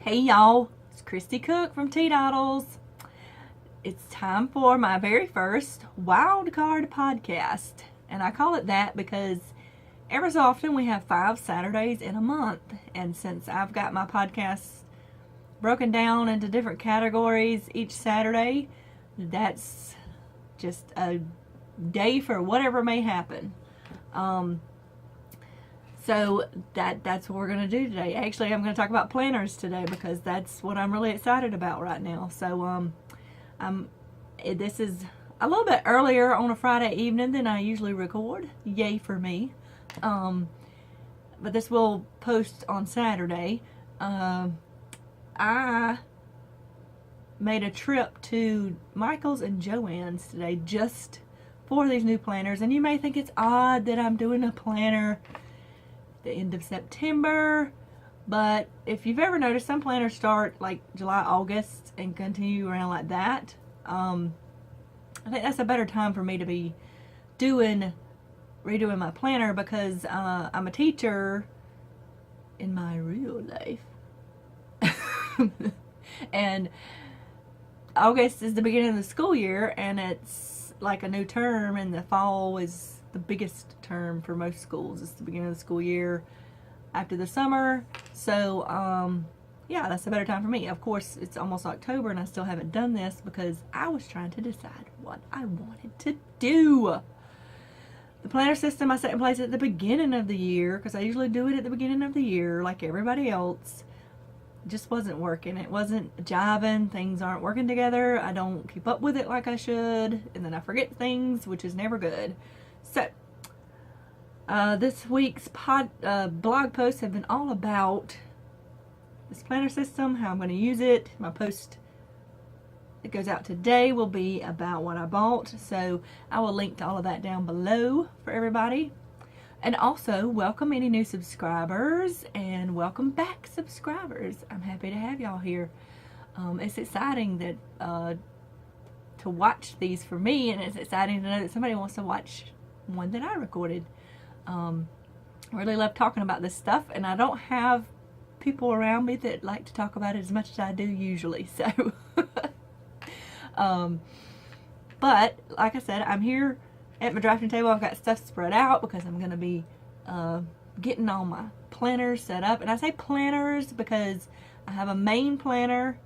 Hey y'all, it's Christy Cook from Teadoddles. It's time for my very first Wildcard Podcast. And I call it that because every so often we have 5 Saturdays in a month. And since I've got my podcasts broken down into different categories each Saturday, that's just a day for whatever may happen. So that's what we're going to do today. Actually, I'm going to talk about planners today because that's what I'm really excited about right now. So this is a little bit earlier on a Friday evening than I usually record. Yay for me. But this will post on Saturday. I made a trip to Michael's and Joann's today just for these new planners. And you may think it's odd that I'm doing a planner the end of September, but if you've ever noticed, some planners start like July, August and continue around like that. I think that's a better time for me to be redoing my planner because I'm a teacher in my real life. And August is the beginning of the school year, and it's like a new term, and the fall is the biggest term for most schools. It's the beginning of the school year after the summer. So yeah, that's a better time for me. Of course, it's almost October and I still haven't done this because I was trying to decide what I wanted to do. The planner system I set in place at the beginning of the year, because I usually do it at the beginning of the year like everybody else, just wasn't working. It wasn't jiving. Things aren't working together. I don't keep up with it like I should, and then I forget things, which is never good. So this week's blog posts have been all about this planner system, how I'm going to use it. My post that goes out today will be about what I bought, so I will link to all of that down below for everybody. And also, welcome any new subscribers, and welcome back subscribers. I'm happy to have y'all here. It's exciting that to watch these for me, and it's exciting to know that somebody wants to watch one that I recorded. I really love talking about this stuff, and I don't have people around me that like to talk about it as much as I do usually. So, but like I said, I'm here at my drafting table. I've got stuff spread out because I'm going to be getting all my planners set up. And I say planners because I have a main planner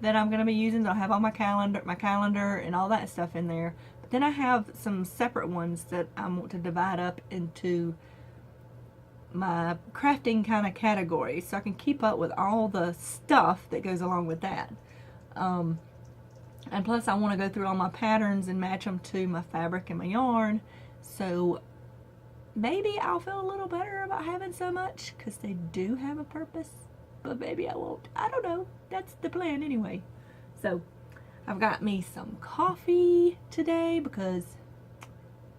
that I'm going to be using. That'll have all my calendar and all that stuff in there. But then I have some separate ones that I want to divide up into my crafting kind of categories, so I can keep up with all the stuff that goes along with that. And plus I want to go through all my patterns and match them to my fabric and my yarn, so maybe I'll feel a little better about having so much because they do have a purpose, but maybe I won't. I don't know. That's the plan anyway. So I've got me some coffee today because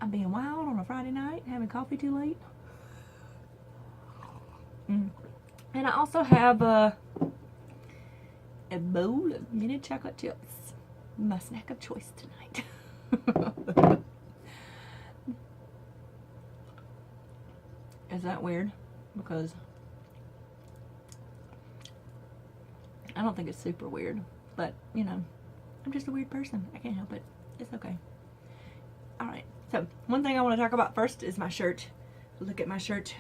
I'm being wild on a Friday night, having coffee too late. And I also have a bowl of mini chocolate chips. My snack of choice tonight. Is that weird? Because I don't think it's super weird, but you know, I'm just a weird person. I can't help it. It's okay. Alright, so one thing I want to talk about first is my shirt. Look at my shirt.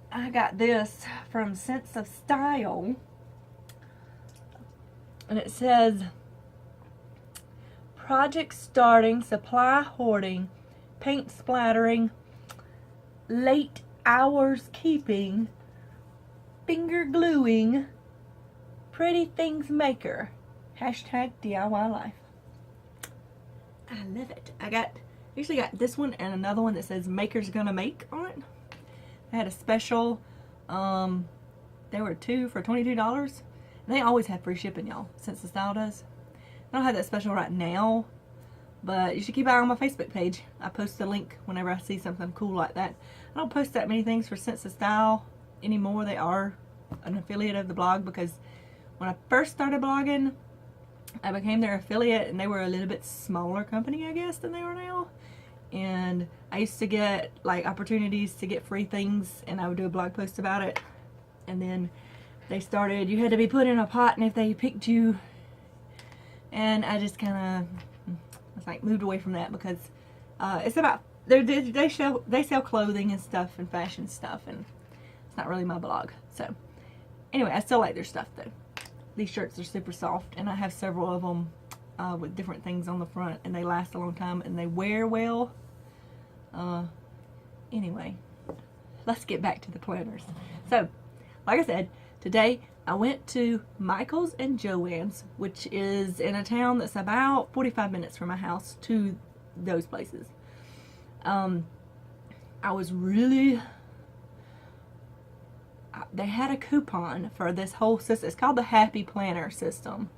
I got this from Sense of Style, and it says, project starting, supply hoarding, paint splattering, late hours keeping, finger gluing, pretty things maker, hashtag DIY life. I love it. I usually got this one and another one that says Maker's Gonna Make on it. I had a special. They were 2 for $22. And they always have free shipping, y'all. Sense of Style does. I don't have that special right now, but you should keep an eye on my Facebook page. I post a link whenever I see something cool like that. I don't post that many things for Sense of Style anymore. They are an affiliate of the blog because when I first started blogging, I became their affiliate, and they were a little bit smaller company, I guess, than they are now. And I used to get like opportunities to get free things, and I would do a blog post about it. And then they started, you had to be put in a pot, and if they picked you, and I just kind of like moved away from that because it's about, they sell clothing and stuff and fashion stuff, and it's not really my blog. So anyway, I still like their stuff though. These shirts are super soft, and I have several of them with different things on the front, and they last a long time, and they wear well. Anyway, let's get back to the planners. So, like I said, today I went to Michael's and Joann's, which is in a town that's about 45 minutes from my house to those places. I was really... They had a coupon for this whole system. It's called the Happy Planner system,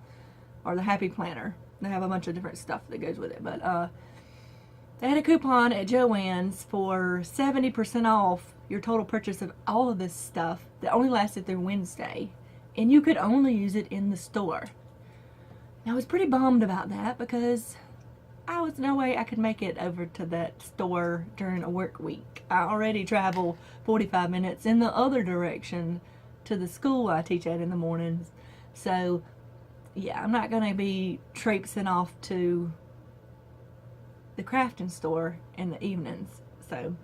or the Happy Planner. They have a bunch of different stuff that goes with it, but they had a coupon at Joann's for 70% off your total purchase of all of this stuff that only lasted through Wednesday, and you could only use it in the store. Now, I was pretty bummed about that because I was no way I could make it over to that store during a work week. I already travel 45 minutes in the other direction to the school I teach at in the mornings. So, yeah, I'm not going to be traipsing off to the crafting store in the evenings. So,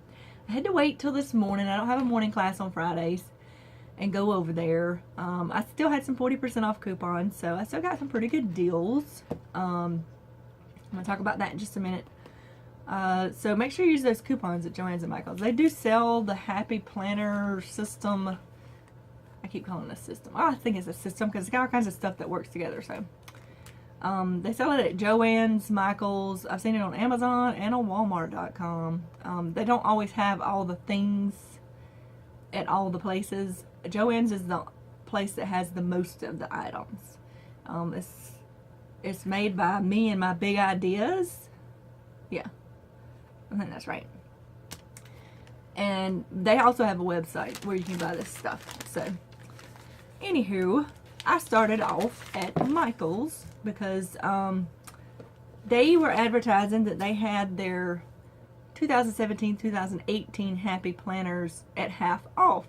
I had to wait till this morning. I don't have a morning class on Fridays, and go over there. I still had some 40% off coupons, so I still got some pretty good deals. I'm going to talk about that in just a minute. So make sure you use those coupons at Joann's and Michael's. They do sell the Happy Planner system. I keep calling it a system. I think it's a system because it's got all kinds of stuff that works together. So they sell it at Joann's, Michael's. I've seen it on Amazon and on Walmart.com. They don't always have all the things at all the places. Joann's is the place that has the most of the items. It's made by me and my big ideas. Yeah, I think that's right. And they also have a website where you can buy this stuff. So, anywho, I started off at Michael's because they were advertising that they had their 2017-2018 Happy Planners at half off.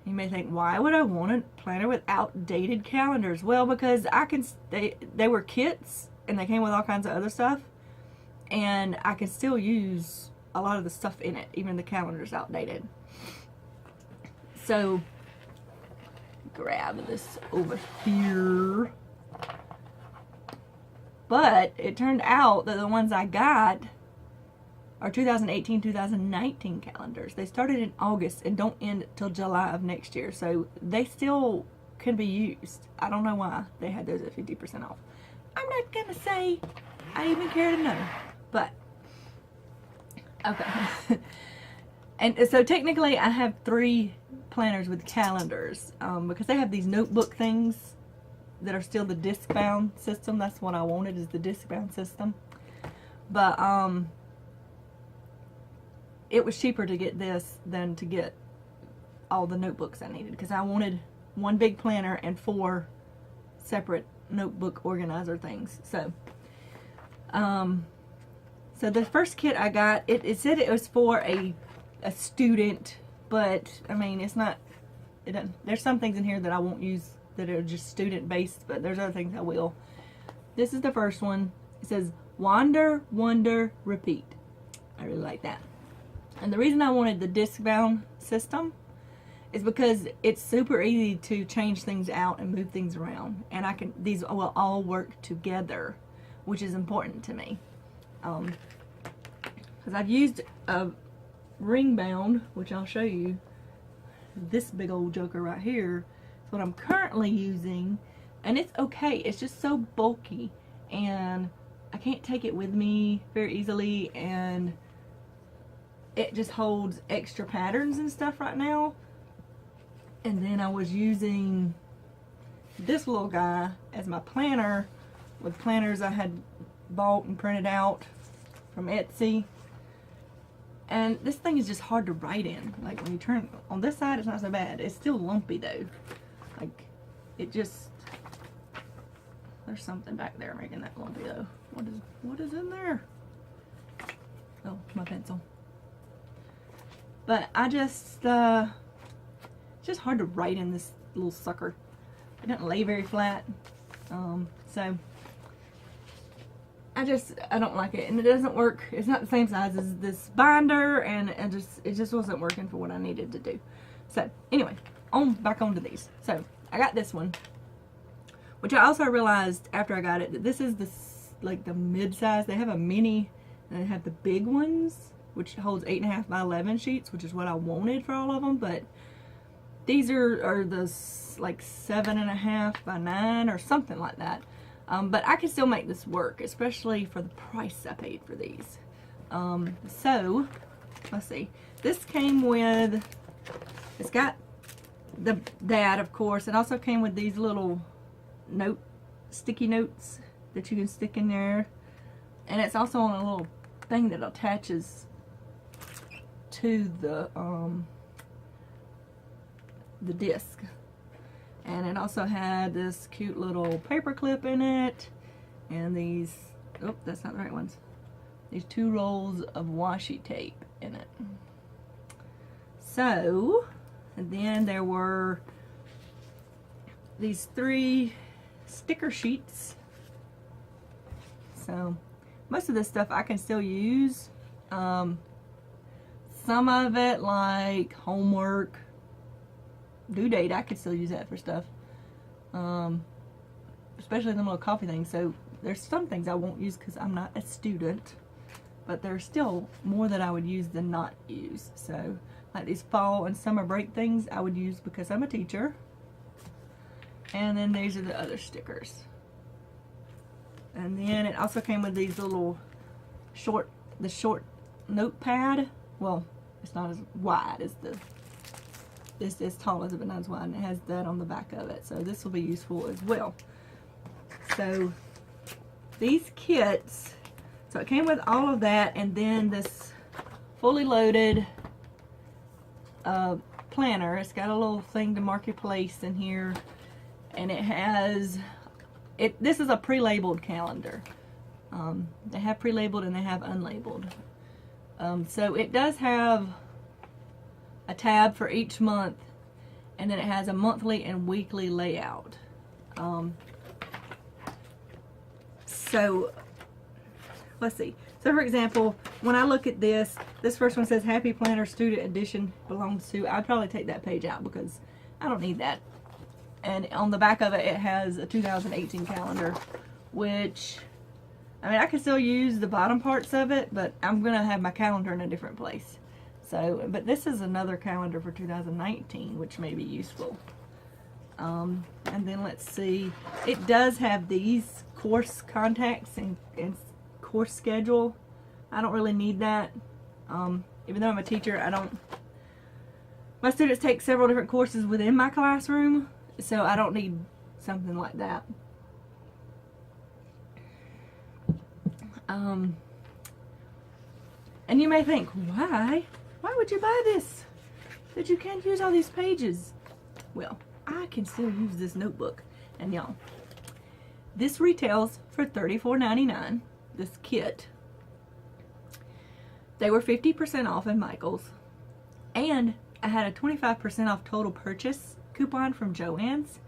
You may think, why would I want a planner with outdated calendars? Well, because they were kits, and they came with all kinds of other stuff, and I can still use a lot of the stuff in it, even the calendar's outdated. So, grab this over here. But it turned out that the ones I got are 2018-2019 calendars. They started in August and don't end till July of next year, so they still can be used. I don't know why they had those at 50% off. I'm not gonna say I even care to know, but okay. And so technically I have 3 planners with calendars because they have these notebook things that are still the disc bound system. That's what I wanted, is the disc bound system. But it was cheaper to get this than to get all the notebooks I needed, because I wanted one big planner and 4 separate notebook organizer things. So so the first kit I got, it said it was for a student, but I mean, it's not, it doesn't, there's some things in here that I won't use that are just student based, but there's other things I will. This is the first one. It says Wander, Wonder, Repeat. I really like that. And the reason I wanted the disc bound system is because it's super easy to change things out and move things around, and these will all work together, which is important to me. Because I've used a ring bound, which I'll show you. This big old joker right here is what I'm currently using, and it's okay. It's just so bulky, and I can't take it with me very easily, and it just holds extra patterns and stuff right now. And then I was using this little guy as my planner with planners I had bought and printed out from Etsy. And this thing is just hard to write in. Like, when you turn on this side, it's not so bad. It's still lumpy though. Like, it just, there's something back there making that lumpy though. What is in there? Oh, my pencil. But I just It's just hard to write in this little sucker. It doesn't lay very flat. So I don't like it, and it doesn't work. It's not the same size as this binder, and it just wasn't working for what I needed to do. So anyway, back onto these. So I got this one, which I also realized after I got it that this is like the mid-size. They have a mini, and they have the big ones, which holds 8.5 by 11 sheets, which is what I wanted for all of them. But these are the like 7.5 by 9 or something like that. But I can still make this work, especially for the price I paid for these. So let's see. This came with, it's got that of course. It also came with these little sticky notes that you can stick in there, and it's also on a little thing that attaches to the disc. And it also had this cute little paper clip in it, and these, oh, that's not the right ones, these 2 rolls of washi tape in it. So, and then there were these 3 sticker sheets. So most of this stuff I can still use. Some of it, like homework, due date, I could still use that for stuff. Especially the little coffee things. So there's some things I won't use because I'm not a student, but there's still more that I would use than not use. So like these fall and summer break things I would use because I'm a teacher. And then these are the other stickers. And then it also came with these little short notepad. Well, it's not as wide as it's as tall as it, but not as wide, and it has that on the back of it. So this will be useful as well. So these kits, so it came with all of that, and then this fully loaded planner. It's got a little thing to mark your place in here, and it has this is a pre-labeled calendar. They have pre-labeled and they have unlabeled. So it does have a tab for each month, and then it has a monthly and weekly layout. So let's see. So for example, when I look at this first one says Happy Planner Student Edition belongs to, I'd probably take that page out because I don't need that. And on the back of it, it has a 2018 calendar, which, I mean, I can still use the bottom parts of it, but I'm going to have my calendar in a different place. So, but this is another calendar for 2019, which may be useful. And then let's see, it does have these course contacts and course schedule. I don't really need that. Even though I'm a teacher, my students take several different courses within my classroom, so I don't need something like that. And you may think, why would you buy this? That you can't use all these pages. Well, I can still use this notebook. And y'all, this retails for $34.99, this kit. They were 50% off in Michael's. And I had a 25% off total purchase coupon from Joann's.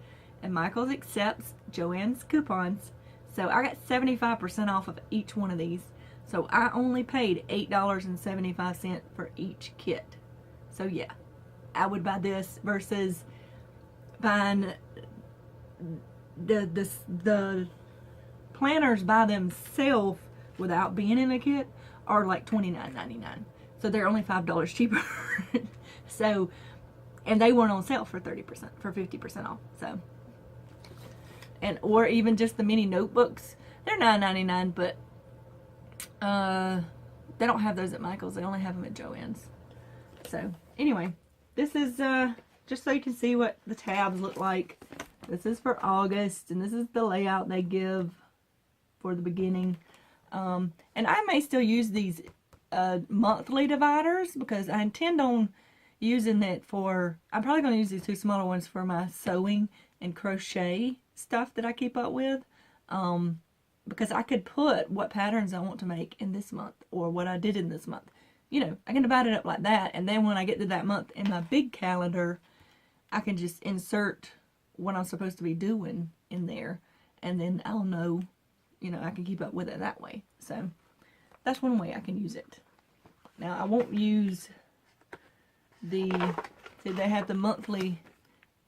And Michael's accepts Joann's coupons. So I got 75% off of each one of these. So I only paid $8.75 for each kit. So yeah, I would buy this versus buying the planners by themselves without being in a kit are like $29.99. So they're only $5 cheaper. So, and they weren't on sale for 30%, for 50% off. So, or even just the mini notebooks, they're $9.99, but they don't have those at Michael's. They only have them at Joann's. So anyway, this is just so you can see what the tabs look like. This is for August, and this is the layout they give for the beginning. And I may still use these monthly dividers because I intend on using it for, I'm probably going to use these 2 smaller ones for my sewing and crochet stuff that I keep up with. Because I could put what patterns I want to make in this month or what I did in this month. You know, I can divide it up like that, and then when I get to that month in my big calendar, I can just insert what I'm supposed to be doing in there, and then I'll know, I can keep up with it that way. So that's one way I can use it. Now I won't use see, they have the monthly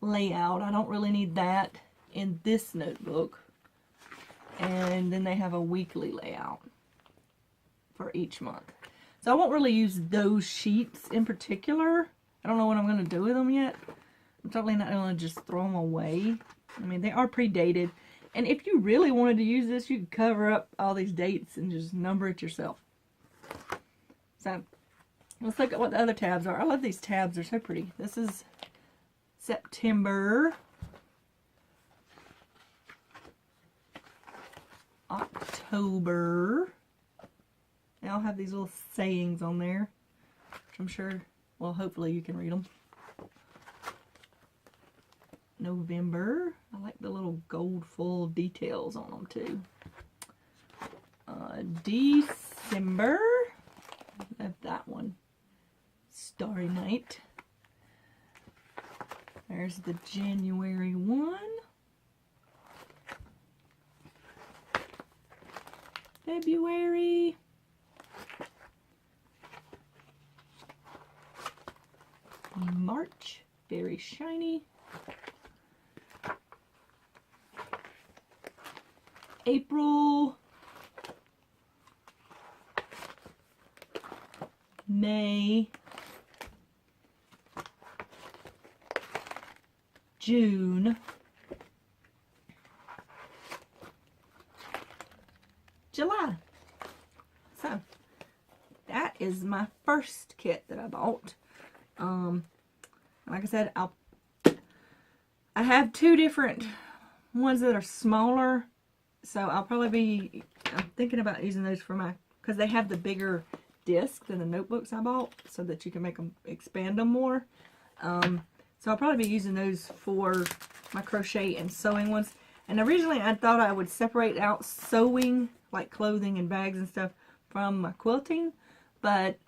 layout. I don't really need that in this notebook. And then they have a weekly layout for each month. So I won't really use those sheets in particular. I don't know what I'm going to do with them yet. I'm totally not going to just throw them away. I mean, they are predated. And if you really wanted to use this, you could cover up all these dates and just number it yourself. So, let's look at what the other tabs are. I love these tabs. They're so pretty. This is September. October. They all have these little sayings on there, which I'm sure, well, hopefully you can read them. November. I like the little gold full details on them too. December. Love that one. Starry Night. There's the January one. February. March. Very shiny. April. May. June. July. So, that is my first kit that I bought. Like I said, I have two different ones that are smaller, so I'll probably be, I'm thinking about using those for my, because they have the bigger disc than the notebooks I bought, so that you can make them, expand them more. So I'll probably be using those for my crochet and sewing ones. And originally I thought I would separate out sewing, like clothing and bags and stuff, from my quilting, but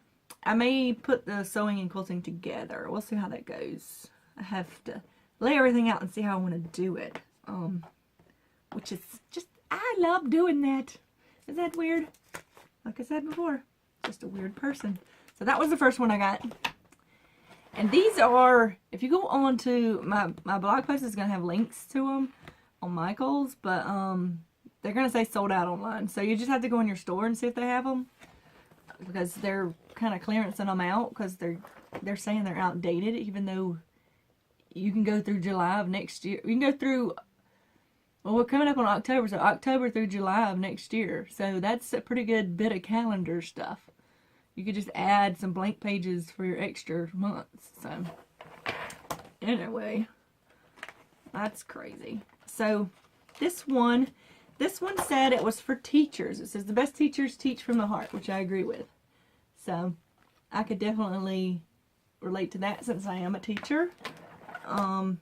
I may put the sewing and quilting together. We'll see how that goes. I have to lay everything out and see how I want to do it. Which is just, I love doing that. Is that weird? Like I said before, just a weird person. So that was the first one I got. And these are, if you go on to my blog post, is going to have links to them on Michael's, but they're going to say sold out online. So you just have to go in your store and see if they have them, because they're kind of clearancing them out, because they're saying they're outdated, even though you can go through July of next year. You can go through, well, we're coming up on October, so October through July of next year. So that's a pretty good bit of calendar stuff. You could just add some blank pages for your extra months. So, anyway, that's crazy. So, this one said it was for teachers. It says the best teachers teach from the heart, which I agree with. So, I could definitely relate to that since I am a teacher. And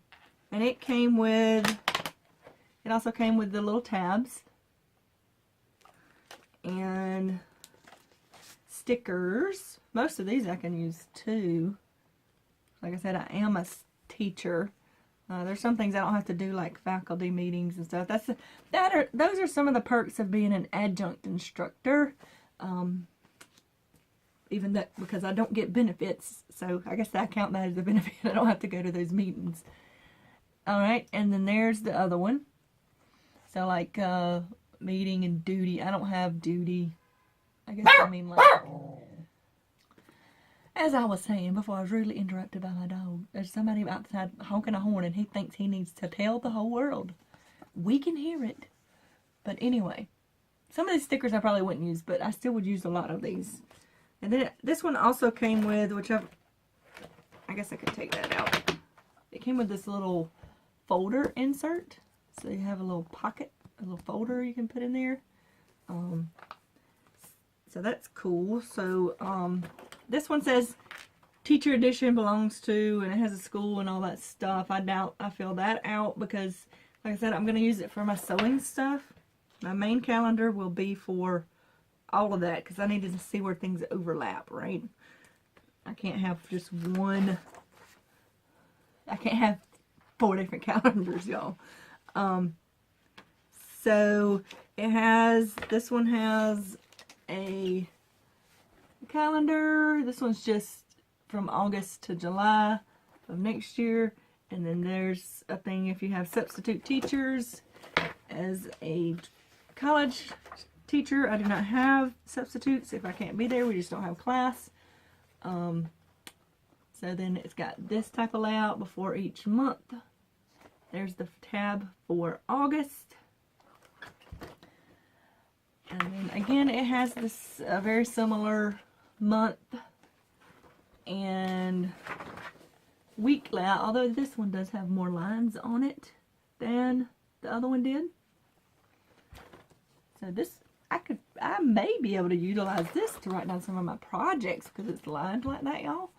it also came with the little tabs. And stickers. Most of these I can use too. Like I said, I am a teacher. There's some things I don't have to do, like faculty meetings and stuff. Those are some of the perks of being an adjunct instructor. Even that, because I don't get benefits, so I guess I count that as a benefit. I don't have to go to those meetings. Alright, and then there's the other one. So like meeting and duty. I don't have duty. I guess I mean like, as I was saying before I was rudely interrupted by my dog. There's somebody outside honking a horn and he thinks he needs to tell the whole world. We can hear it. But anyway, some of these stickers I probably wouldn't use, but I still would use a lot of these. And then this one also came with, which I guess I could take that out. It came with this little folder insert. So you have a little pocket, a little folder you can put in there. So that's cool. So this one says teacher edition belongs to, and it has a school and all that stuff. I doubt I fill that out because, like I said, I'm going to use it for my sewing stuff. My main calendar will be for all of that because I need to see where things overlap, right? I can't have just one. I can't have 4 different calendars, y'all. So it has, this one has a calendar. This one's just from August to July of next year. And then there's a thing if you have substitute teachers. As a college teacher, I do not have substitutes. If I can't be there, we just don't have class. So then it's got this type of layout before each month. There's the tab for August. And then again, it has this very similar month and week layout, although this one does have more lines on it than the other one did. So this, I may be able to utilize this to write down some of my projects because it's lined like that, y'all.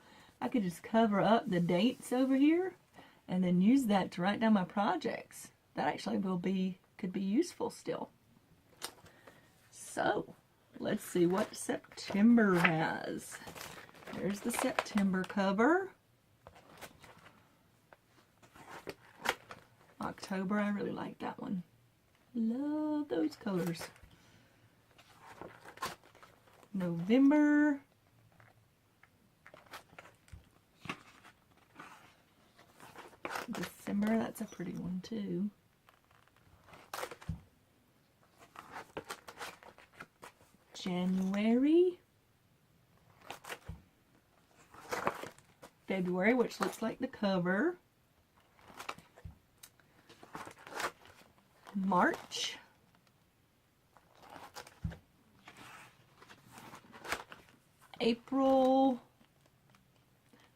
I could just cover up the dates over here and then use that to write down my projects. That actually could be useful still. So, let's see what September has. There's the September cover. October, I really like that one. Love those colors. November. December, that's a pretty one too. January. February, which looks like the cover. March. April.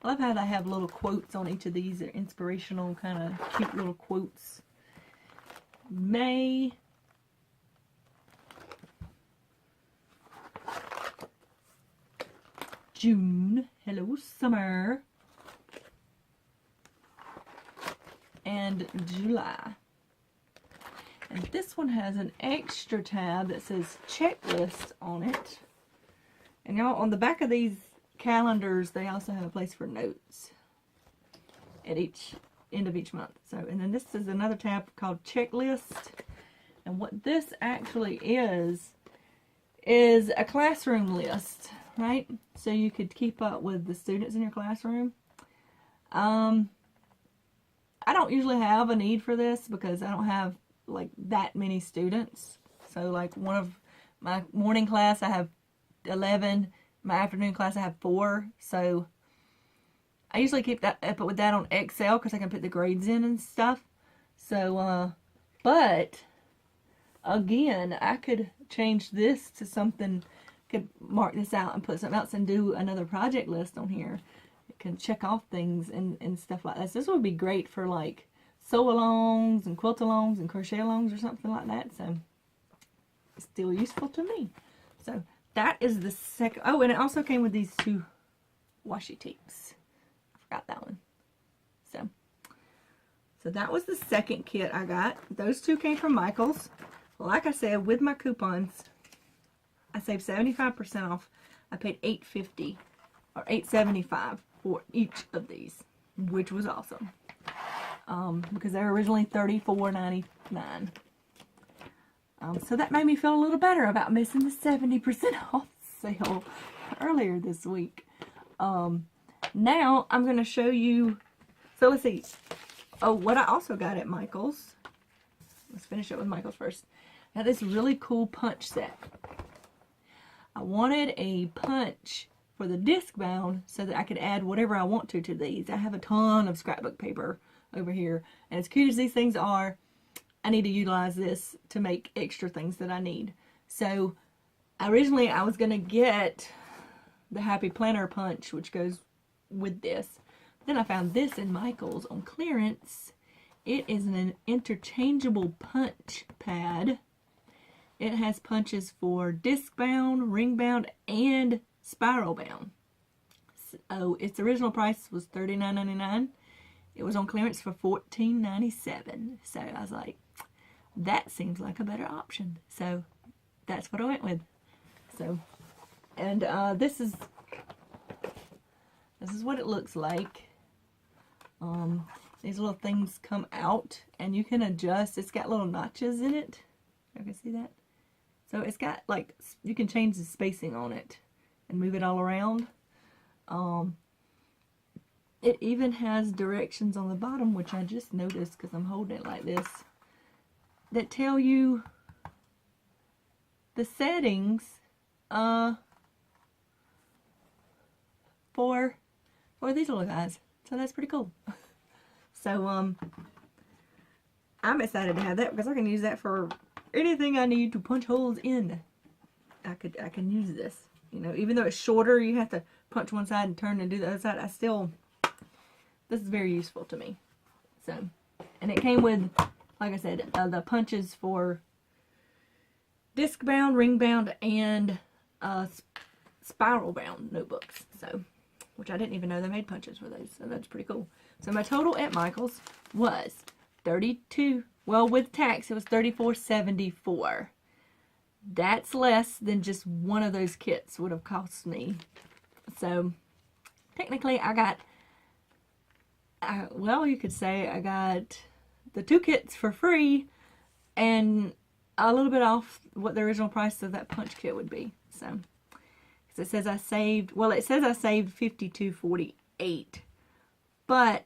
I love how they have little quotes on each of these. They're inspirational, kind of cute little quotes. May. June. Hello, summer. And July. And this one has an extra tab that says checklist on it. And y'all, on the back of these calendars, they also have a place for notes at each end of each month. So, and then this is another tab called checklist. And what this actually is a classroom list, right? So you could keep up with the students in your classroom. I don't usually have a need for this because I don't have like that many students. So like one of my morning class, I have 11. My afternoon class, I have 4. So I usually keep that up with that on Excel because I can put the grades in and stuff. So, but again, I could change this to something, could mark this out and put something else and do another project list on here. It can check off things and stuff like that. So this would be great for like sew-alongs and quilt-alongs and crochet-alongs or something like that. So it's still useful to me. So that is the second. Oh, and it also came with these 2 washi tapes. I forgot that one. So that was the second kit I got. Those 2 came from Michael's. Like I said, with my coupons, I saved 75% off. I paid $8.50 or $8.75 for each of these, which was awesome. Because they were originally $34.99. So that made me feel a little better about missing the 70% off sale earlier this week. Now I'm going to show you, so let's see. Oh, what I also got at Michael's. Let's finish up with Michael's first. I had this really cool punch set. I wanted a punch for the disc bound so that I could add whatever I want to these. I have a ton of scrapbook paper over here. And as cute as these things are, I need to utilize this to make extra things that I need. So originally I was going to get the Happy Planner punch, which goes with this. Then I found this in Michael's on clearance. It is an interchangeable punch pad. It has punches for disc bound, ring bound, and spiral bound. So its original price was $39.99. It was on clearance for $14.97. So I was like, that seems like a better option. So that's what I went with. So, and this is what it looks like. these little things come out, and you can adjust. It's got little notches in it. You can see that? So it's got, like, you can change the spacing on it and move it all around. It even has directions on the bottom, which I just noticed because I'm holding it like this, that tell you the settings for these little guys. So that's pretty cool. So I'm excited to have that because I can use that for anything I need to punch holes in. I can use this. You know, even though it's shorter, you have to punch one side and turn and do the other side. This is very useful to me. So, and it came with, like I said, the punches for disc bound, ring bound, and spiral bound notebooks. So, which I didn't even know they made punches for those. So that's pretty cool. So my total at Michael's was $32. Well, with tax, it was $34.74. That's less than just one of those kits would have cost me. So technically, I got, well, you could say I got the 2 kits for free and a little bit off what the original price of that punch kit would be. So, it says I saved, well, it says I saved $52.48, but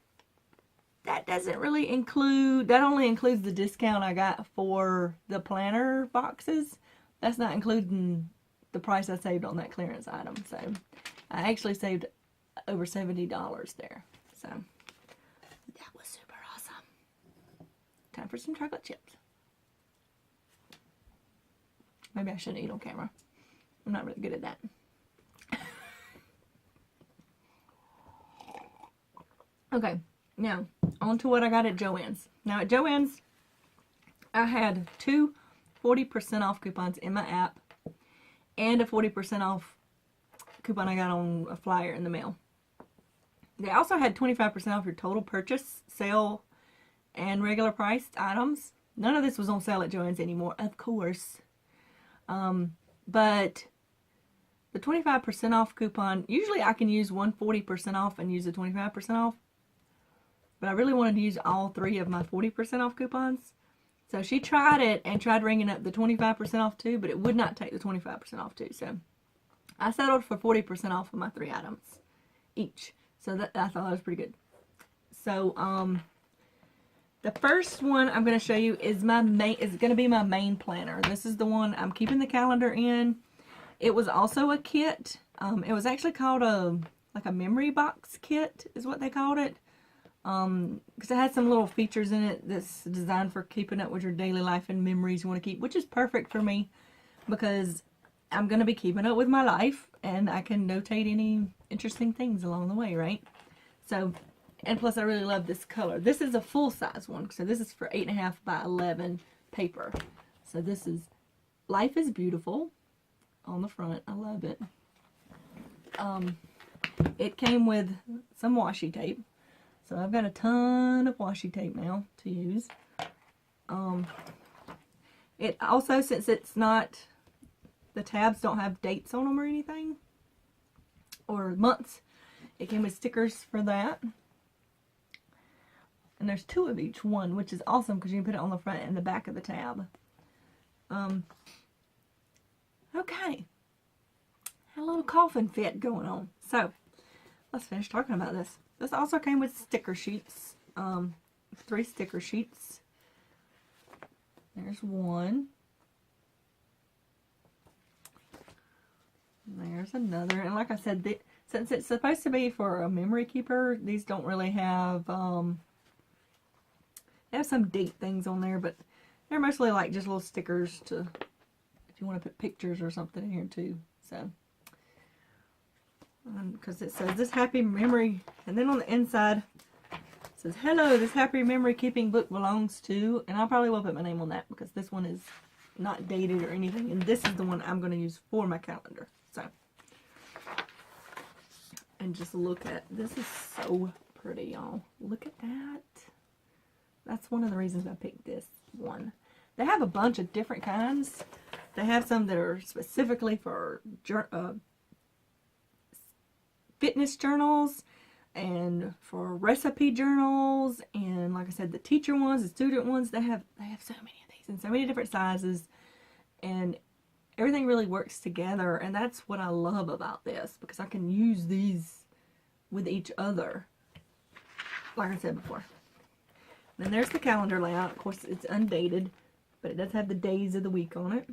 that doesn't really include, that only includes the discount I got for the planner boxes. That's not including the price I saved on that clearance item. So, I actually saved over $70 there. So, that was super awesome. Time for some chocolate chips. Maybe I shouldn't eat on camera. I'm not really good at that. Okay, now on to what I got at Joann's. Now at Joann's, I had 2 40% off coupons in my app and a 40% off coupon I got on a flyer in the mail. They also had 25% off your total purchase, sale, and regular priced items. None of this was on sale at Joann's anymore, of course. But the 25% off coupon, usually I can use one 40% off and use the 25% off. But I really wanted to use all 3 of my 40% off coupons. So she tried it and tried ringing up the 25% off too, but it would not take the 25% off too. So I settled for 40% off of my 3 items each. So that, I thought that was pretty good. So the first one I'm going to show you is going to be my main planner. This is the one I'm keeping the calendar in. It was also a kit. It was actually called like a memory box kit is what they called it. Because it had some little features in it that's designed for keeping up with your daily life and memories you want to keep, which is perfect for me because I'm going to be keeping up with my life and I can notate any interesting things along the way, right? So, and plus I really love this color. This is a full-size one, so this is for 8.5 by 11 paper. So this is Life is Beautiful on the front. I love it. It came with some washi tape. So I've got a ton of washi tape now to use. It also, since it's not, the tabs don't have dates on them or anything, or months, it came with stickers for that. And there's 2 of each one, which is awesome because you can put it on the front and the back of the tab. Okay. Had a little coughing fit going on. So, let's finish talking about this. This also came with sticker sheets. 3 sticker sheets. There's one. There's another. And like I said, since it's supposed to be for a memory keeper, these don't really have, they have some date things on there, but they're mostly like just little stickers to, if you want to put pictures or something in here too. So, because it says this happy memory, and then on the inside it says, hello, this happy memory keeping book belongs to, and I probably will put my name on that because this one is not dated or anything, and this is the one I'm going to use for my calendar. So, and just look at, this is so pretty, y'all. Look at that. That's one of the reasons I picked this one. They have a bunch of different kinds. They have some that are specifically for fitness journals. and for recipe journals, and like I said, the teacher ones, the student ones, they have so many of these in so many different sizes, and everything really works together. And that's what I love about this, because I can use these with each other, like I said before. Then there's the calendar layout. Of course, it's undated, but it does have the days of the week on it.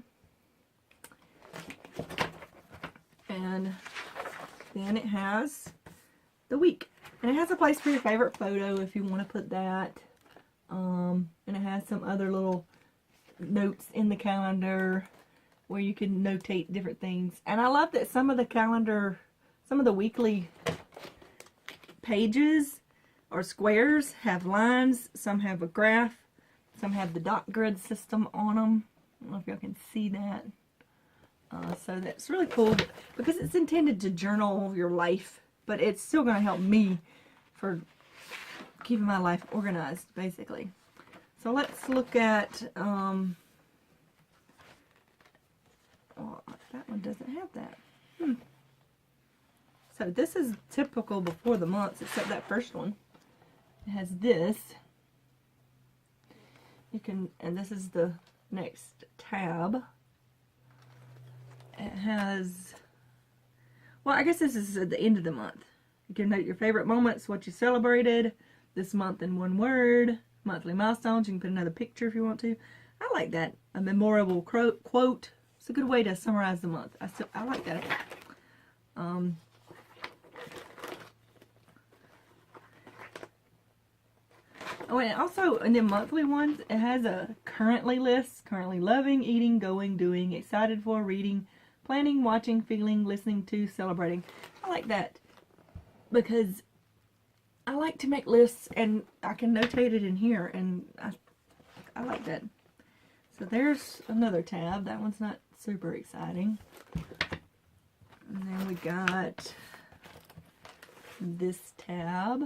And then it has the week. And it has a place for your favorite photo if you want to put that. And it has some other little notes in the calendar where you can notate different things. And I love that some of the calendar, some of the weekly pages or squares have lines. Some have a graph. Some have the dot grid system on them. I don't know if y'all can see that. So that's really cool because it's intended to journal your life, but it's still going to help me for keeping my life organized, basically. So let's look at, oh, that one doesn't have that. So this is typical before the months, except that first one. It has this. You can, and this is the next tab. It has, well, I guess this is at the end of the month. You can note your favorite moments, what you celebrated this month in one word, monthly milestones. You can put another picture if you want to. I like that. A memorable quote. It's a good way to summarize the month. I like that. Oh, and also in the monthly ones, it has a currently list. Currently loving, eating, going, doing, excited for, reading, planning, watching, feeling, listening to, celebrating. I like that because I like to make lists and I can notate it in here, and I like that. So there's another tab. That one's not super exciting. And then we got this tab.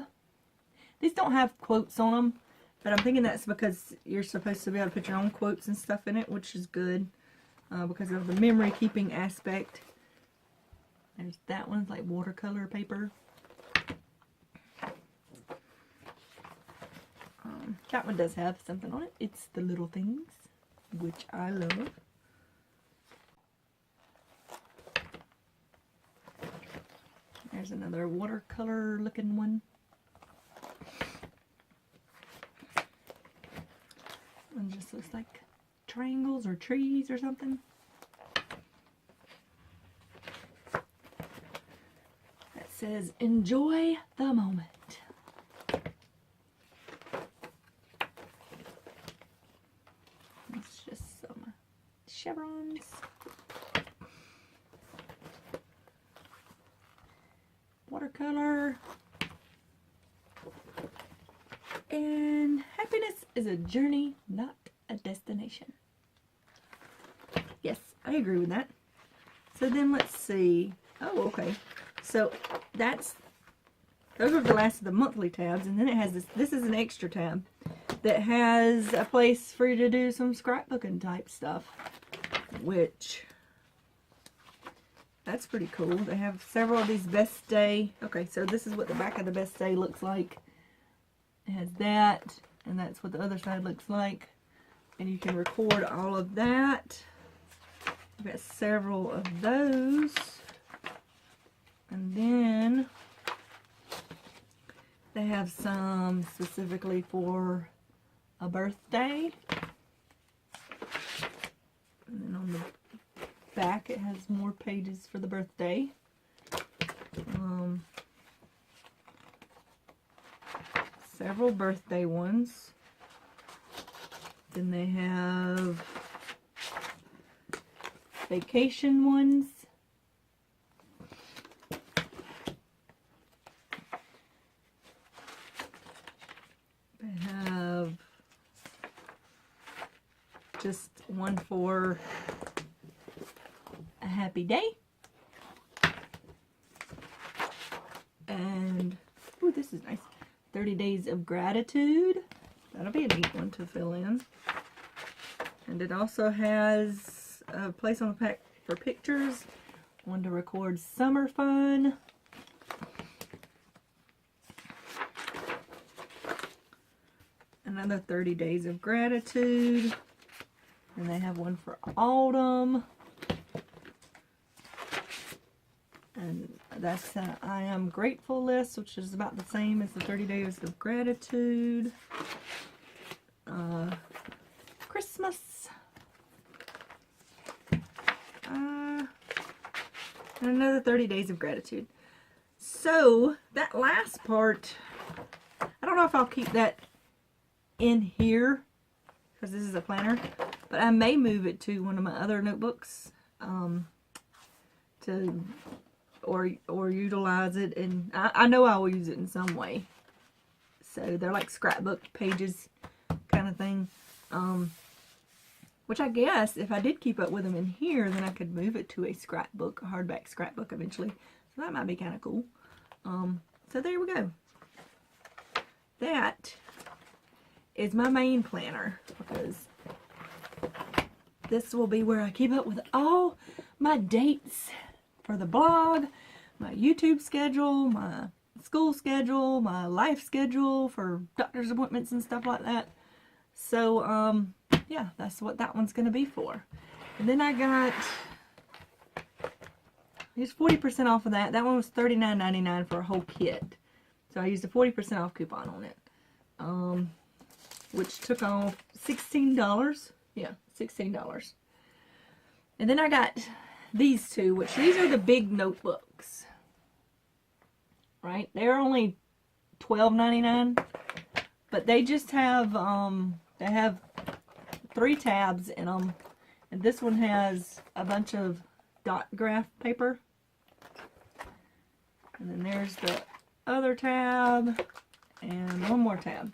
These don't have quotes on them, but I'm thinking that's because you're supposed to be able to put your own quotes and stuff in it, which is good because of the memory keeping aspect. There's that one, like watercolor paper. That one does have something on it. It's the little things, which I love. There's another watercolor looking one. It just looks like triangles or trees or something. That says, enjoy the moment. It's just some chevrons. Watercolor. And happiness is a journey, not a destination. Yes, I agree with that. So then let's see. Oh, okay. So those are the last of the monthly tabs, and then it has this. This is an extra tab that has a place for you to do some scrapbooking type stuff, which that's pretty cool. They have several of these best day. Okay, so this is what the back of the best day looks like. It has that, and that's what the other side looks like. And you can record all of that. I've got several of those. And then they have some specifically for a birthday. And then on the back it has more pages for the birthday. Several birthday ones. Then they have vacation ones. They have just one for a happy day. And, ooh, this is nice. 30 days of gratitude. That'll be a neat one to fill in. And it also has a place on the pack for pictures. One to record summer fun. another 30 Days of Gratitude. And they have one for autumn. And that's I Am Grateful list, which is about the same as the 30 Days of Gratitude. Christmas. And another 30 Days of Gratitude. So, that last part, I don't know if I'll keep that in here, because this is a planner, but I may move it to one of my other notebooks, or utilize it, and I know I will use it in some way. So they're like scrapbook pages kind of thing, which I guess if I did keep up with them in here, then I could move it to a scrapbook, a hardback scrapbook eventually. So that might be kind of cool. So there we go. That is my main planner, because this will be where I keep up with all my dates for the blog, my YouTube schedule, my school schedule, my life schedule for doctor's appointments and stuff like that. So, yeah, that's what that one's going to be for. And then I got, here's 40% off of that. That one was $39.99 for a whole kit. So I used a 40% off coupon on it, which took off $16. Yeah, $16. And then I got these two, which these are the big notebooks, right? They're only $12.99, but they just have they have 3 tabs in them, and this one has a bunch of dot graph paper, and then there's the other tab and one more tab.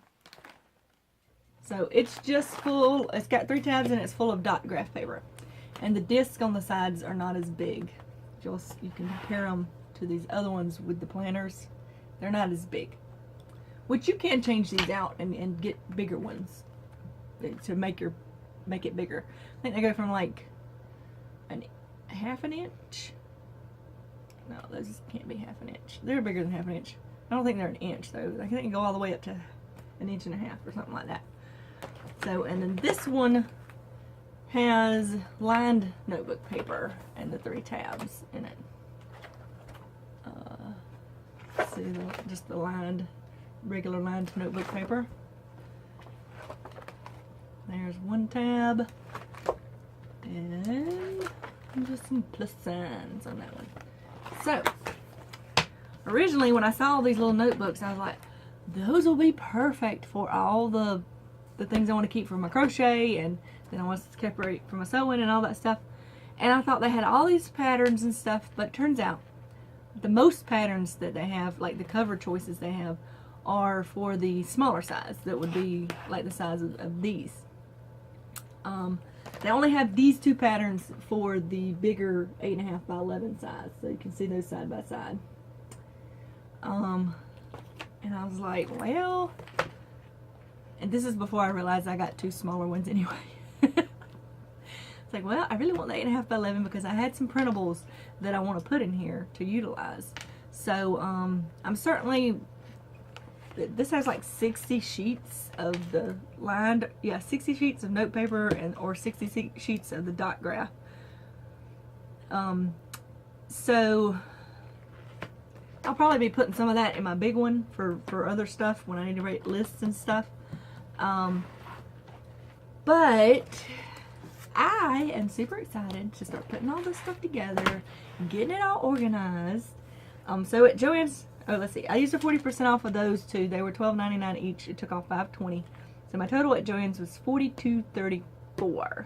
So it's just full. It's got 3 tabs and it's full of dot graph paper. And the discs on the sides are not as big. You can compare them to these other ones with the planners. They're not as big. Which you can change these out and get bigger ones to make it bigger. I think they go from like half an inch. No, those can't be half an inch. They're bigger than half an inch. I don't think they're an inch though. I think they can go all the way up to 1.5 inches or something like that. So, and then this one has lined notebook paper and the 3 tabs in it. See, just the regular lined notebook paper. There's 1 tab, and just some plus signs on that one. So, originally when I saw all these little notebooks, I was like, those will be perfect for all the things I want to keep for my crochet, and then I want to separate for my sewing and all that stuff. And I thought they had all these patterns and stuff, but it turns out the most patterns that they have, like the cover choices they have, are for the smaller size. That would be like the size of these. They only have these 2 patterns for the bigger 8.5 by 11 size, so you can see those side by side. And I was like, well, and this is before I realized I got 2 smaller ones anyway. It's like, well, I really want the 8.5 by 11 because I had some printables that I want to put in here to utilize. So I'm certainly, this has like 60 sheets of the lined, 60 sheets of note paper or 60 sheets of the dot graph. So I'll probably be putting some of that in my big one for other stuff when I need to write lists and stuff. But I am super excited to start putting all this stuff together, getting it all organized. So at Joann's, let's see, I used a 40% off of those 2. They were $12.99 each. It took off $5.20. So my total at Joann's was $42.34.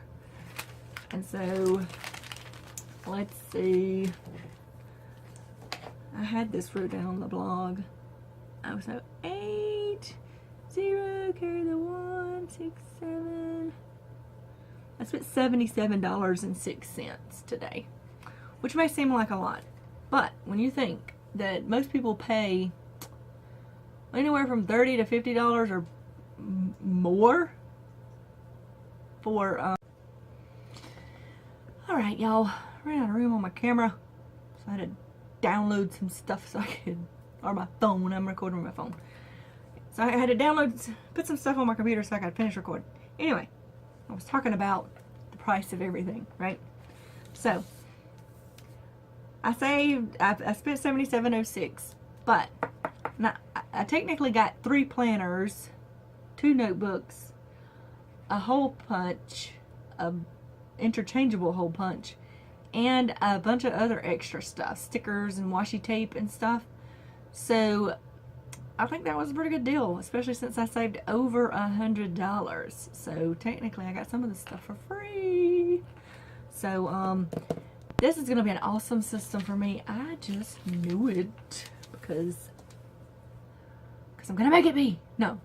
And so, let's see. I had this wrote down on the blog. I was 8, 0, carry the 1, 6, 7. I spent $77.06 today, which may seem like a lot, but when you think that most people pay anywhere from $30 to $50 or more for, alright y'all, ran out of room on my camera, so I had to download some stuff so I could, or my phone, I'm recording with my phone. So I had to download, put some stuff on my computer so I could finish recording. Anyway, I was talking about the price of everything, right? So I saved, I spent $77.06, but now I technically got 3 planners, 2 notebooks, a hole punch, a interchangeable hole punch, and a bunch of other extra stuff, stickers and washi tape and stuff. So I think that was a pretty good deal, especially since I saved over $100. So technically I got some of this stuff for free. So this is gonna be an awesome system for me. I just knew it because I'm gonna make it be. No,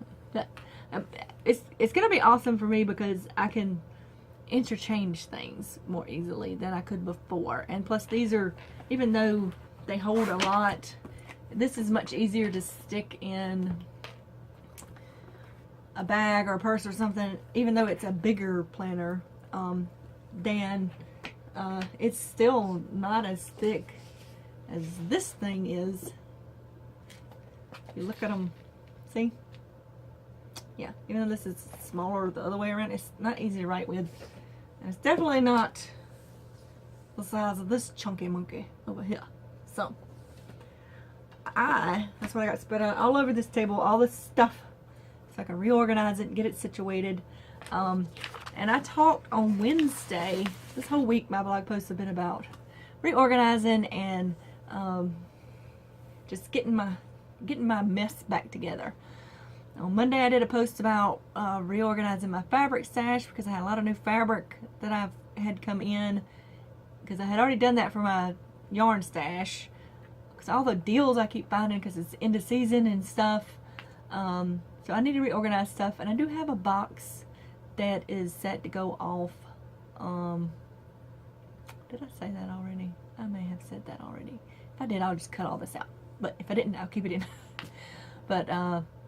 it's gonna be awesome for me because I can interchange things more easily than I could before. And plus these are, even though they hold a lot, this is much easier to stick in a bag or a purse or something, even though it's a bigger planner, than it's still not as thick as this thing is. You look at them, see? Yeah, even though this is smaller the other way around, it's not easy to write with. And it's definitely not the size of this chunky monkey over here. So that's what I got spread out all over this table, all this stuff, so I can reorganize it and get it situated. And I talked on Wednesday, this whole week my blog posts have been about reorganizing and just getting my mess back together. On Monday I did a post about reorganizing my fabric stash because I had a lot of new fabric that I've had come in, because I had already done that for my yarn stash. Because all the deals I keep finding, because it's end of season and stuff. So I need to reorganize stuff, and I do have a box that is set to go off. Did I say that already? I may have said that already. If I did, I'll just cut all this out. But if I didn't, I'll keep it in. But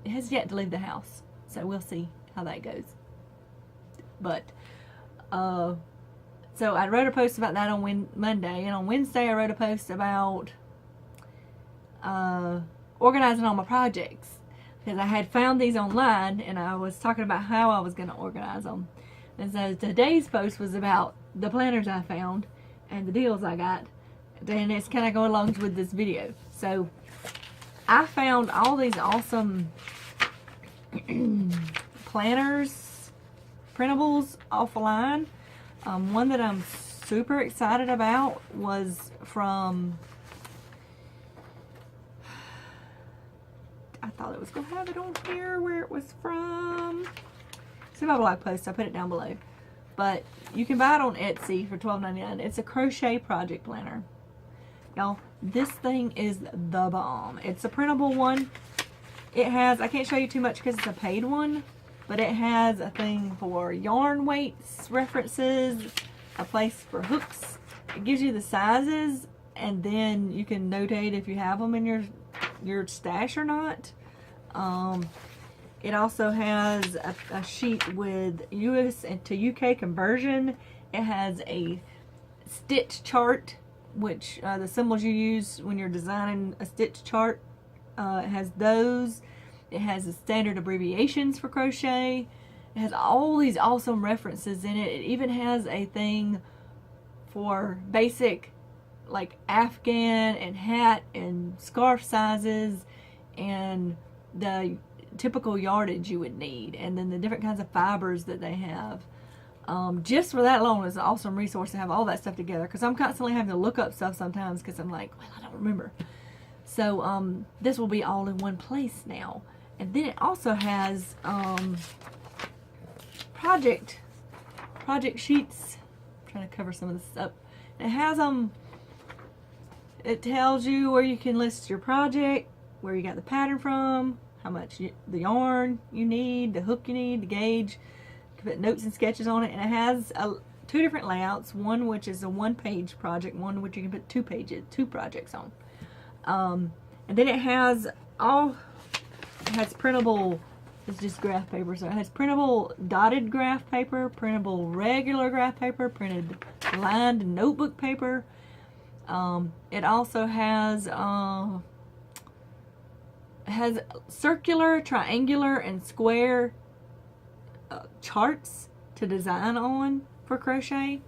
it has yet to leave the house, so we'll see how that goes. But so I wrote a post about that on Monday, and on Wednesday I wrote a post about organizing all my projects, because I had found these online and I was talking about how I was going to organize them. And so today's post was about the planners I found and the deals I got, and it's kind of going along with this video. So I found all these awesome planners, printables offline. One that I'm super excited about was from, I thought it was going to have it on here where it was from. It's in my blog post. I put it down below. But you can buy it on Etsy for $12.99. It's a crochet project planner. Y'all, this thing is the bomb. It's a printable one. It has, I can't show you too much because it's a paid one, but it has a thing for yarn weights, references, a place for hooks. It gives you the sizes, and then you can notate if you have them in your stash or not. It also has a sheet with US to UK conversion. It has a stitch chart, which the symbols you use when you're designing a stitch chart. It has those. It has the standard abbreviations for crochet. It has all these awesome references in it. It even has a thing for basic like Afghan and hat and scarf sizes and the typical yardage you would need, and then the different kinds of fibers that they have. Just for that alone is an awesome resource to have all that stuff together, because I'm constantly having to look up stuff sometimes because I'm like, well, I don't remember. So this will be all in one place now. And then it also has project sheets. I'm trying to cover some of this up. It has it tells you where you can list your project, where you got the pattern from, how much the yarn you need, the hook you need, the gauge. You can put notes and sketches on it, and it has two different layouts. One which is a one-page project, one which you can put two projects on. And then it has printable. It's just graph paper, so it has printable dotted graph paper, printable regular graph paper, printed lined notebook paper. It also has has circular, triangular, and square charts to design on for crochet.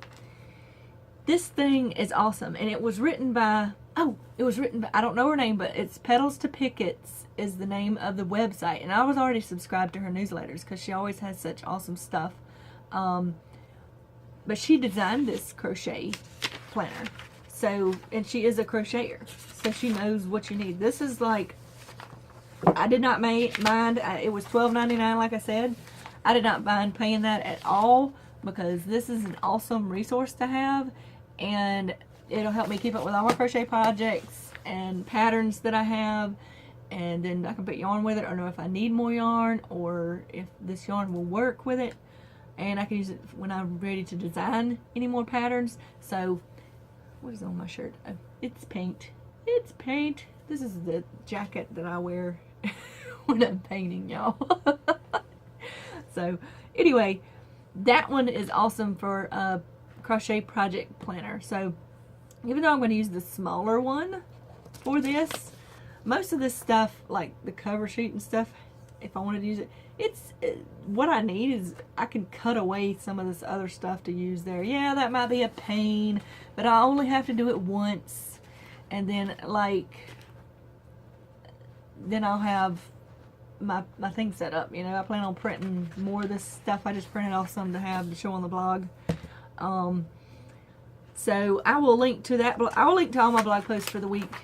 This thing is awesome, and it was written by, I don't know her name, but it's Petals to Pickets is the name of the website, and I was already subscribed to her newsletters because she always has such awesome stuff. But she designed this crochet planner, so, and she is a crocheter, so she knows what you need. This is like, I did not mind, it was $12.99 like I said. I did not mind paying that at all because this is an awesome resource to have, and it'll help me keep up with all my crochet projects and patterns that I have, and then I can put yarn with it, or know if I need more yarn, or if this yarn will work with it, and I can use it when I'm ready to design any more patterns. So, what is on my shirt? Oh, it's paint. It's paint. This is the jacket that I wear when I'm painting, y'all. So, anyway, that one is awesome for a crochet project planner. So, even though I'm going to use the smaller one for this, most of this stuff, like the cover sheet and stuff, if I wanted to use it, what I need is I can cut away some of this other stuff to use there. Yeah, that might be a pain, but I only have to do it once, and then I'll have my thing set up. You know, I plan on printing more of this stuff. I just printed off some to have to show on the blog. So I will link to that. I will link to all my blog posts for the week,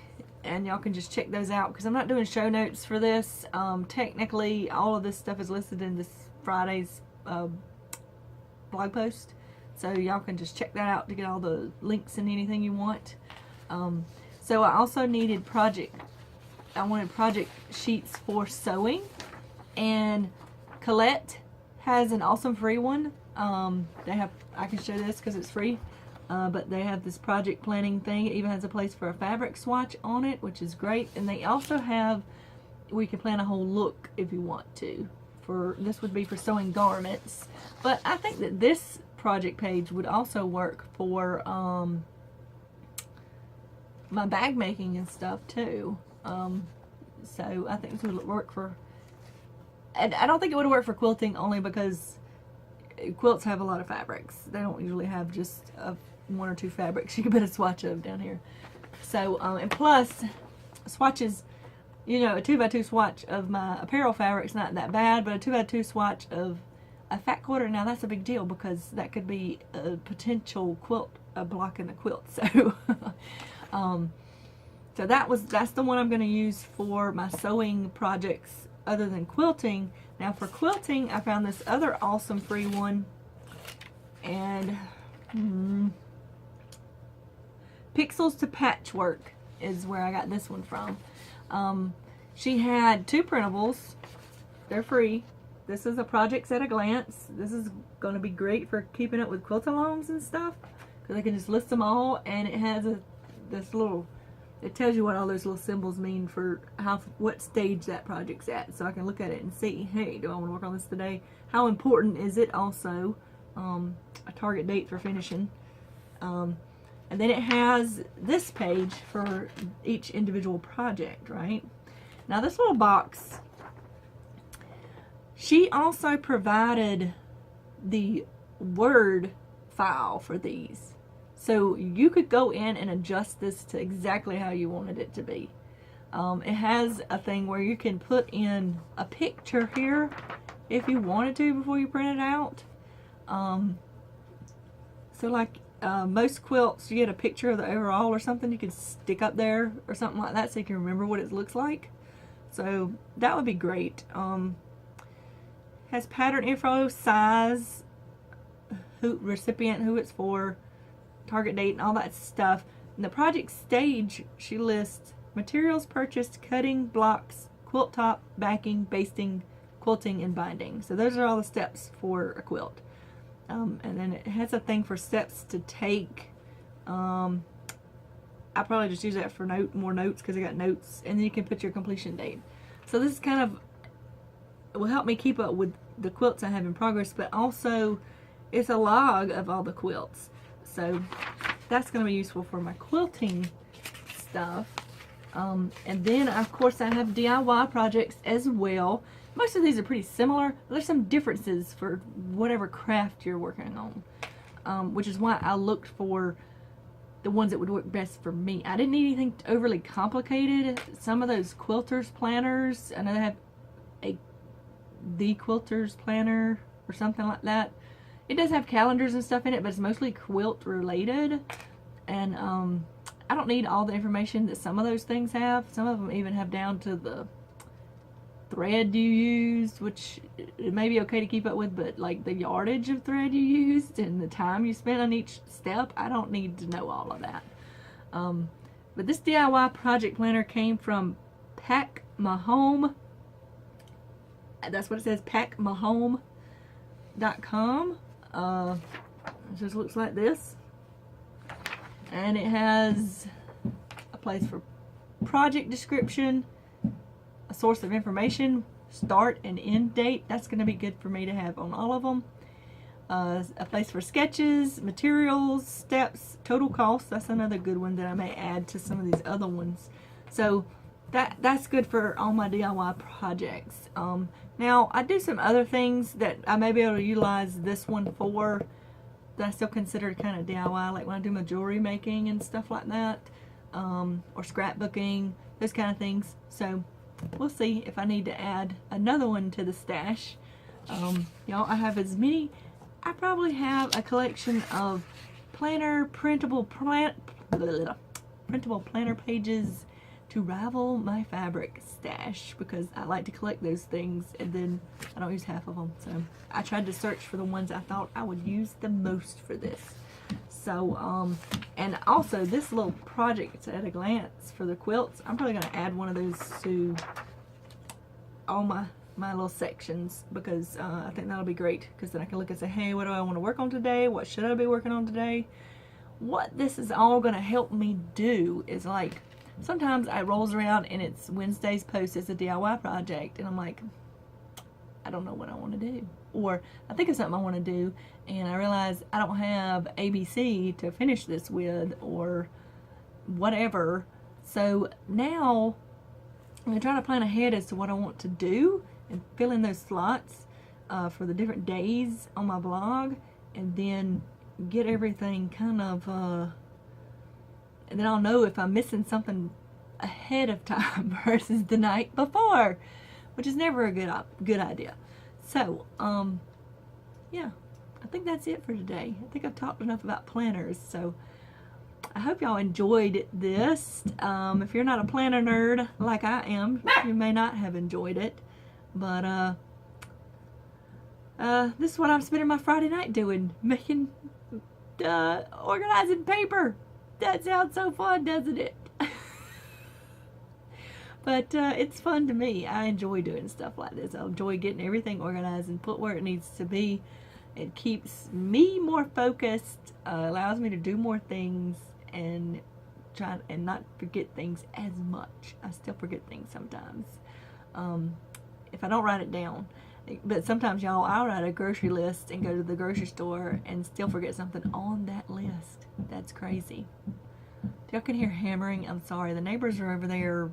and y'all can just check those out because I'm not doing show notes for this. Technically, all of this stuff is listed in this Friday's blog post, so y'all can just check that out to get all the links and anything you want. So I also needed I wanted project sheets for sewing, and Colette has an awesome free one. I can show this because it's free, but they have this project planning thing. It even has a place for a fabric swatch on it, which is great. And they also have, we can plan a whole look if you want to. This would be for sewing garments, but I think that this project page would also work for my bag making and stuff too. So I think this would work for, and I don't think it would work for quilting only because quilts have a lot of fabrics. They don't usually have just one or two fabrics you can put a swatch of down here. So, and plus, swatches, you know, a 2x2 swatch of my apparel fabric's not that bad, but a 2x2 swatch of a fat quarter, now that's a big deal because that could be a potential quilt, a block in the quilt. So, so that's the one I'm going to use for my sewing projects other than quilting. Now for quilting, I found this other awesome free one, and Pixels to Patchwork is where I got this one from. She had 2 printables. They're free. This is a Projects at a Glance. This is going to be great for keeping up with quilt-alongs and stuff, because I can just list them all, and it has this little, it tells you what all those little symbols mean for what stage that project's at, so I can look at it and see, hey, do I want to work on this today? How important is it? Also, a target date for finishing. And then it has this page for each individual project, right? Now this little box, she also provided the Word file for these. So you could go in and adjust this to exactly how you wanted it to be. It has a thing where you can put in a picture here if you wanted to before you print it out. So like most quilts, you get a picture of the overall or something you can stick up there or something like that so you can remember what it looks like. So that would be great. Has pattern info, size, recipient, who it's for, target date, and all that stuff. In the project stage, she lists materials purchased, cutting, blocks, quilt top, backing, basting, quilting, and binding. So those are all the steps for a quilt. And then it has a thing for steps to take. I probably just use that for more notes because I got notes, and then you can put your completion date. So this is kind of, it will help me keep up with the quilts I have in progress, but also it's a log of all the quilts. So that's going to be useful for my quilting stuff. And then, of course, I have DIY projects as well. Most of these are pretty similar. There's some differences for whatever craft you're working on, which is why I looked for the ones that would work best for me. I didn't need anything overly complicated. Some of those quilters planners, I know they have the quilters planner or something like that. It does have calendars and stuff in it, but it's mostly quilt related. And I don't need all the information that some of those things have. Some of them even have down to the thread you used, which it may be okay to keep up with, but like the yardage of thread you used and the time you spent on each step, I don't need to know all of that. But this DIY project planner came from Pack My Home. That's what it says, packmahome.com. It just looks like this. And it has a place for project description, a source of information, start and end date. That's going to be good for me to have on all of them. A place for sketches, materials, steps, total cost. That's another good one that I may add to some of these other ones. So that's good for all my DIY projects. Now, I do some other things that I may be able to utilize this one for that I still consider kind of DIY, like when I do my jewelry making and stuff like that, or scrapbooking, those kind of things. So we'll see if I need to add another one to the stash. Y'all, I have as many. I probably have a collection of printable planner pages to rival my fabric stash, because I like to collect those things and then I don't use half of them. So I tried to search for the ones I thought I would use the most for this. So and also this little project at a glance for the quilts, I'm probably going to add one of those to all my little sections, because I think that'll be great, because then I can look and say, hey, what do I want to work on today? What should I be working on today? What this is all going to help me do is, like, sometimes I rolls around and it's Wednesday's post as a DIY project and I'm like, I don't know what I want to do. Or I think of something I want to do and I realize I don't have ABC to finish this with or whatever. So now I'm going to try to plan ahead as to what I want to do and fill in those slots for the different days on my blog, and then get everything kind of and then I'll know if I'm missing something ahead of time versus the night before, which is never a good idea. So, yeah, I think that's it for today. I think I've talked enough about planners, so I hope y'all enjoyed this. If you're not a planner nerd like I am, you may not have enjoyed it, but this is what I'm spending my Friday night doing, making, organizing paper. That sounds so fun, doesn't it? But it's fun to me. I enjoy doing stuff like this. I enjoy getting everything organized and put where it needs to be. It keeps me more focused, allows me to do more things, and try and not forget things as much. I still forget things sometimes if I don't write it down. But sometimes, y'all, I'll write a grocery list and go to the grocery store and still forget something on that list. That's crazy. If y'all can hear hammering, I'm sorry. The neighbors are over there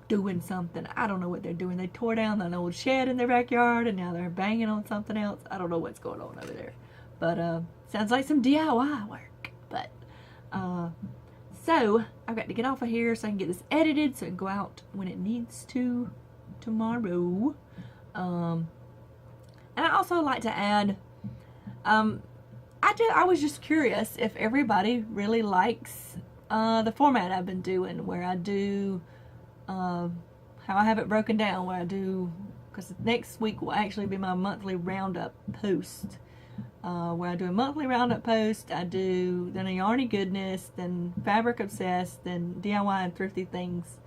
doing something. I don't know what they're doing. They tore down an old shed in their backyard and now they're banging on something else. I don't know what's going on over there. But sounds like some DIY work. But so I've got to get off of here so I can get this edited so it can go out when it needs to tomorrow. And I also like to add, I was just curious if everybody really likes the format I've been doing, where I do how I have it broken down, where I do, because next week will actually be my monthly roundup post, where I do a monthly roundup post. I do then a Yarny Goodness, then Fabric Obsessed, then DIY and Thrifty Things.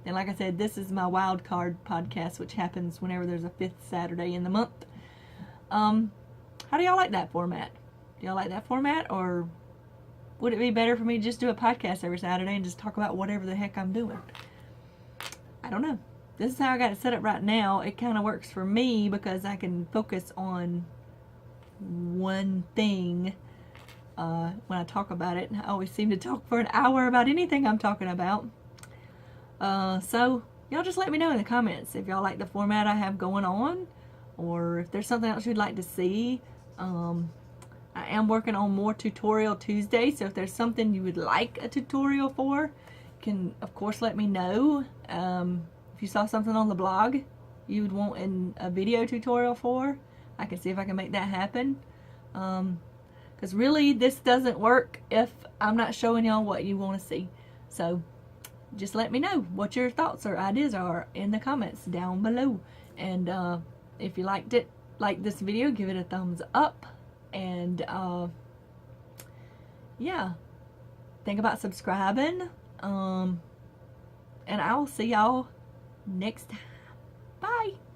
And like I said, this is my Wildcard Podcast, which happens whenever there's a 5th Saturday in the month. How do y'all like that format? Do y'all like that format, or would it be better for me to just do a podcast every Saturday and just talk about whatever the heck I'm doing? I don't know. This is how I got it set up right now. It kind of works for me because I can focus on one thing when I talk about it. I always seem to talk for an hour about anything I'm talking about. So y'all just let me know in the comments if y'all like the format I have going on, or if there's something else you'd like to see. I am working on more Tutorial Tuesday, so if there's something you would like a tutorial for, you can of course let me know. If you saw something on the blog you would want a video tutorial for, I can see if I can make that happen. Because really this doesn't work if I'm not showing y'all what you want to see. So just let me know what your thoughts or ideas are in the comments down below. And if you liked this video, give it a thumbs up. And yeah, think about subscribing. And I'll see y'all next time. Bye.